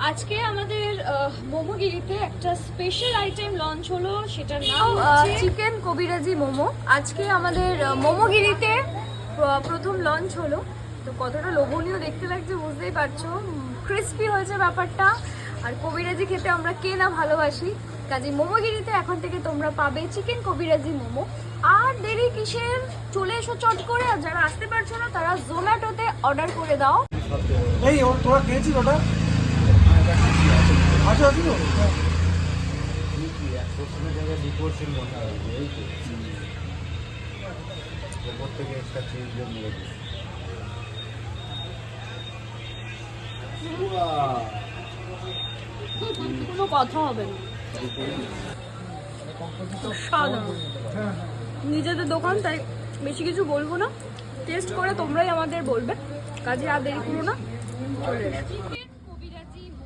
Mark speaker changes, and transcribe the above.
Speaker 1: আজকে আমাদের মোমোগিরিতে একটা স্পেশাল আইটেম লঞ্চ হলো, সেটার নাম
Speaker 2: চিকেন কবিরাজি মোমো। আজকে আমাদের মোমোগিরিতে প্রথম লঞ্চ হলো, তো কতটা লোভনীয় দেখতে লাগছে বুঝতেই পারছো। ক্রিস্পি হয়েছে ব্যাপারটা, আর কবিরাজি খেতে আমরা কে না ভালোবাসি। কাজে মোমোগিরিতে এখন থেকে তোমরা পাবে চিকেন কবিরাজি মোমো। আর দেরি কিসের, চলে এসো চট করে। আর যারা আসতে পারছো না তারা জোম্যাটোতে অর্ডার করে দাও।
Speaker 3: এই তোরা খেয়েছিস ওটা? আচ্ছা আচ্ছা
Speaker 1: কোনো কথা হবে না।
Speaker 2: নিজেদের দোকান, তাই বেশি কিছু বলবো না। টেস্ট করে তোমরাই আমাদের বলবে। কাজে আর দেরি করো না, চলে এসো।